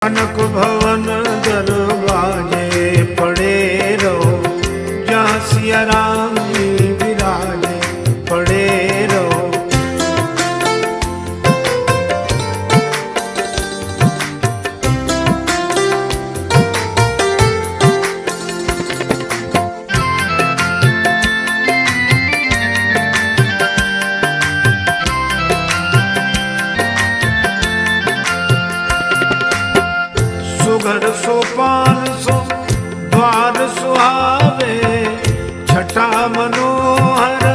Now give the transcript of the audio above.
कनक भवन दरवाजे पड़े रहो, जहाँ सिया राम जी विराजे पड़े रहो। सुघर सोपान सो द्वार सुहावे, छटा मनोहर